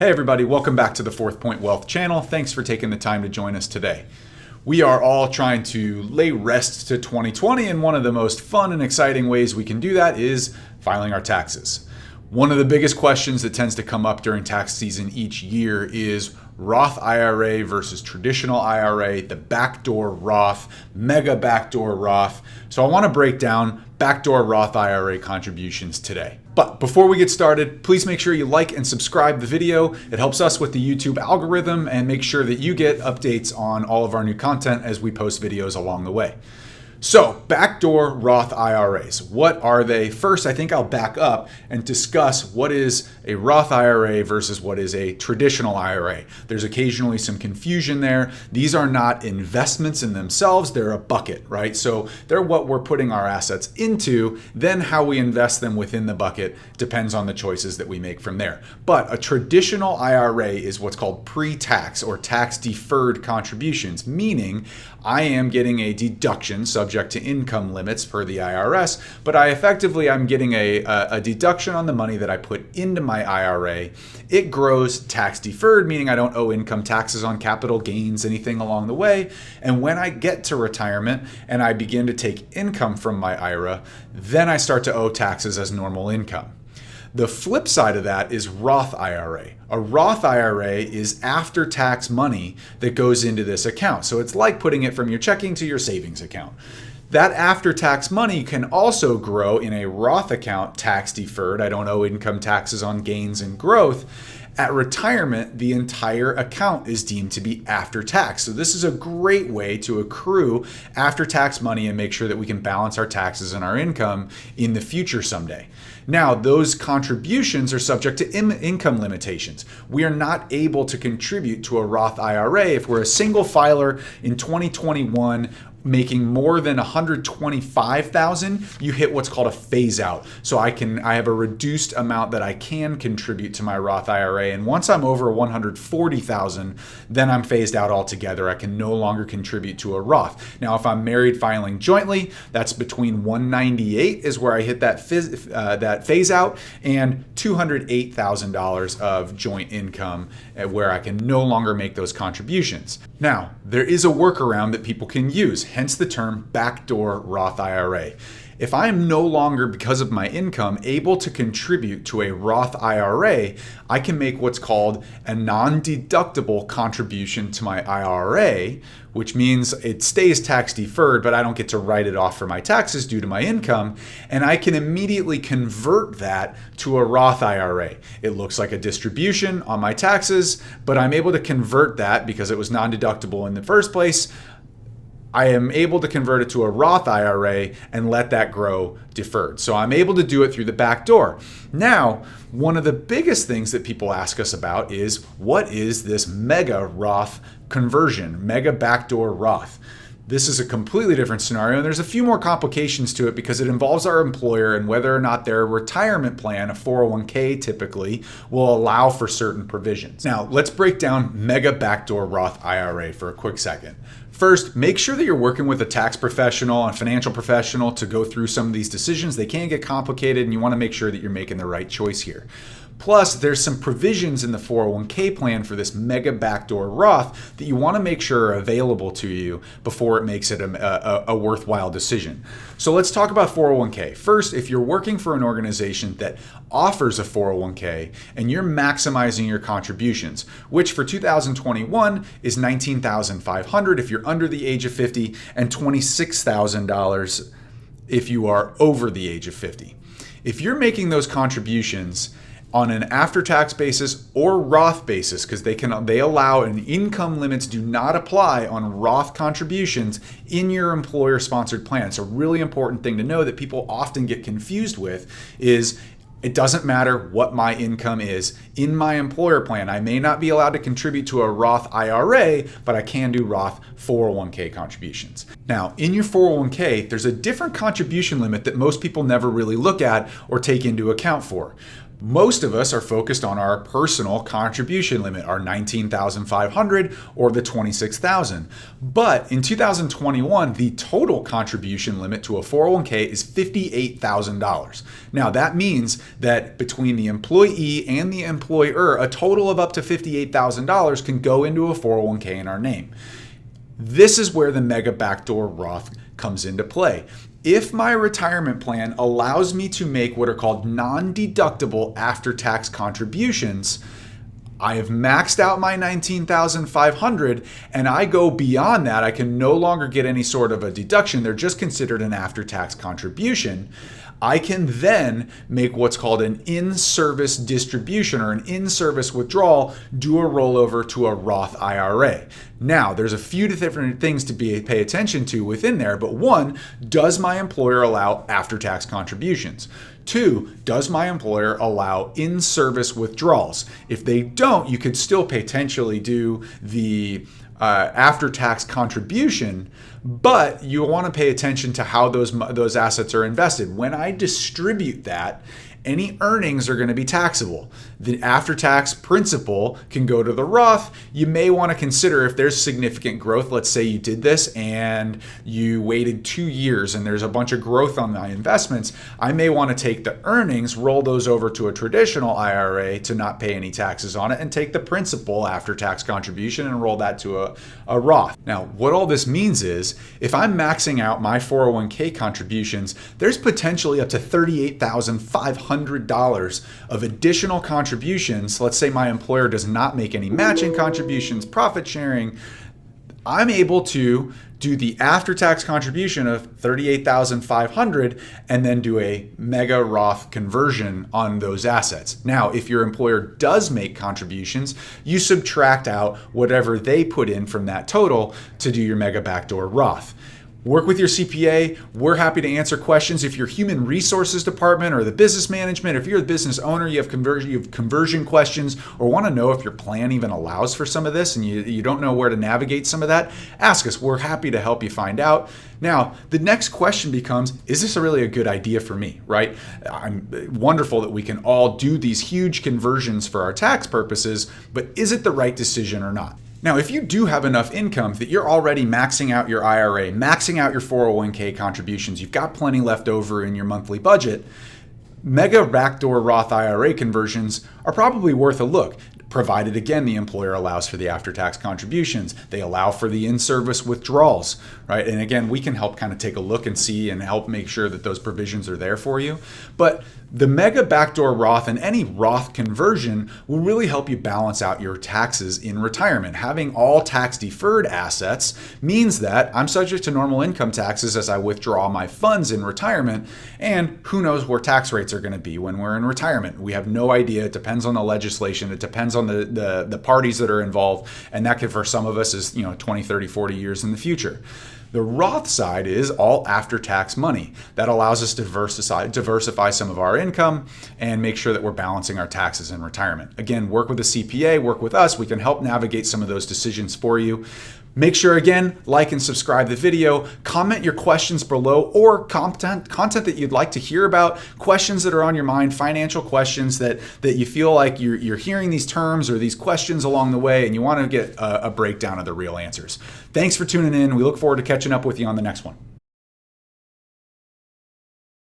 Hey everybody, welcome back to the Fourth Point Wealth channel. Thanks for taking the time to join us today. We are all trying to lay rest to 2020, and one of the most fun and exciting ways we can do that is filing our taxes. One of the biggest questions that tends to come up during tax season each year is Roth IRA versus traditional IRA, the backdoor Roth, mega backdoor Roth. So I want to break down backdoor Roth IRA contributions today. But before we get started, please make sure you like and subscribe the video. It helps us with the YouTube algorithm and make sure that you get updates on all of our new content as we post videos along the way. So, backdoor Roth IRAs, what are they? First, I think I'll back up and discuss what is a Roth IRA versus what is a traditional IRA. There's occasionally some confusion there. These are not investments in themselves, they're a bucket, right? So they're what we're putting our assets into, then how we invest them within the bucket depends on the choices that we make from there. But a traditional IRA is what's called pre-tax or tax-deferred contributions, meaning I am getting a deduction subject to income limits per the IRS, but I'm getting a deduction on the money that I put into my IRA. It grows tax deferred, meaning I don't owe income taxes on capital gains, anything along the way. And when I get to retirement and I begin to take income from my IRA, then I start to owe taxes as normal income. The flip side of that is Roth IRA. A Roth IRA is after-tax money that goes into this account. So it's like putting it from your checking to your savings account. That after-tax money can also grow in a Roth account, tax deferred. I don't owe income taxes on gains and growth. At retirement, the entire account is deemed to be after tax. So this is a great way to accrue after-tax money and make sure that we can balance our taxes and our income in the future someday. Now, those contributions are subject to income limitations. We are not able to contribute to a Roth IRA if we're a single filer in 2021 making more than $125,000, you hit what's called a phase out. So I have a reduced amount that I can contribute to my Roth IRA. And once I'm over $140,000, then I'm phased out altogether. I can no longer contribute to a Roth. Now, if I'm married filing jointly, that's between $198 is where I hit that phase out, and $208,000 of joint income where I can no longer make those contributions. Now, there is a workaround that people can use, hence the term backdoor Roth IRA. If I am no longer, because of my income, able to contribute to a Roth IRA, I can make what's called a non-deductible contribution to my IRA, which means it stays tax deferred, but I don't get to write it off for my taxes due to my income, and I can immediately convert that to a Roth IRA. It looks like a distribution on my taxes, but I'm able to convert that because it was non-deductible in the first place. I am able to convert it to a Roth IRA and let that grow deferred. So I'm able to do it through the back door. Now, one of the biggest things that people ask us about is, what is this mega Roth conversion, mega backdoor Roth? This is a completely different scenario, and there's a few more complications to it because it involves our employer and whether or not their retirement plan, a 401k typically, will allow for certain provisions. Now, let's break down mega backdoor Roth IRA for a quick second. First, make sure that you're working with a tax professional and financial professional to go through some of these decisions. They can get complicated, and you want to make sure that you're making the right choice here. Plus, there's some provisions in the 401k plan for this mega backdoor Roth that you want to make sure are available to you before it makes it a worthwhile decision. So let's talk about 401k. First, if you're working for an organization that offers a 401k and you're maximizing your contributions, which for 2021 is $19,500 if you're under the age of 50 and $26,000 if you are over the age of 50. If you're making those contributions on an after-tax basis or Roth basis, because they allow, and income limits do not apply on Roth contributions in your employer-sponsored plan. It's a really important thing to know that people often get confused with is, it doesn't matter what my income is in my employer plan. I may not be allowed to contribute to a Roth IRA, but I can do Roth 401k contributions. Now, in your 401k, there's a different contribution limit that most people never really look at or take into account for. Most of us are focused on our personal contribution limit, our $19,500 or the $26,000. But in 2021, the total contribution limit to a 401k is $58,000. Now that means that between the employee and the employer, a total of up to $58,000 can go into a 401k in our name. This is where the Mega Backdoor Roth comes into play. If my retirement plan allows me to make what are called non-deductible after-tax contributions, I have maxed out my $19,500 and I go beyond that. I can no longer get any sort of a deduction. They're just considered an after-tax contribution. I can then make what's called an in-service distribution or an in-service withdrawal, do a rollover to a Roth IRA. Now, there's a few different things to pay attention to within there, but one, does my employer allow after-tax contributions? Two, does my employer allow in-service withdrawals? If they don't, you could still potentially do the after-tax contribution, but you want to pay attention to how those assets are invested. When I distribute that, any earnings are going to be taxable. The after-tax principal can go to the Roth. You may want to consider if there's significant growth. Let's say you did this and you waited 2 years and there's a bunch of growth on my investments. I may want to take the earnings, roll those over to a traditional IRA to not pay any taxes on it, and take the principal after-tax contribution and roll that to a Roth. Now, what all this means is if I'm maxing out my 401k contributions, there's potentially up to $38,500 of additional contributions. Let's say my employer does not make any matching contributions, profit sharing. I'm able to do the after-tax contribution of $38,500 and then do a mega Roth conversion on those assets. Now, if your employer does make contributions, you subtract out whatever they put in from that total to do your mega backdoor Roth. Work with your CPA. We're happy to answer questions. If you're human resources department or the business management, if you're the business owner, you have conversion questions, or want to know if your plan even allows for some of this and you don't know where to navigate some of that, ask us. We're happy to help you find out. Now, the next question becomes, is this really a good idea for me, right? I'm wonderful that we can all do these huge conversions for our tax purposes, but is it the right decision or not? Now, if you do have enough income that you're already maxing out your IRA, maxing out your 401k contributions, you've got plenty left over in your monthly budget, mega backdoor Roth IRA conversions are probably worth a look, provided again the employer allows for the after-tax contributions. They allow for the in-service withdrawals, right? And again, we can help kind of take a look and see and help make sure that those provisions are there for you. But the mega backdoor Roth and any Roth conversion will really help you balance out your taxes in retirement. Having all tax deferred assets means that I'm subject to normal income taxes as I withdraw my funds in retirement, and who knows where tax rates are going to be when we're in retirement. We have no idea. It depends on the legislation. It depends on the parties that are involved, and that could, for some of us, is 20, 30, 40 years in the future. The Roth side is all after-tax money. That allows us to diversify some of our income and make sure that we're balancing our taxes in retirement. Again, work with a CPA, work with us. We can help navigate some of those decisions for you. Make sure, again, like and subscribe the video, comment your questions below, or content that you'd like to hear about, questions that are on your mind, financial questions that you feel like you're hearing these terms or these questions along the way and you want to get a breakdown of the real answers. Thanks for tuning in. We look forward to catching up with you on the next one.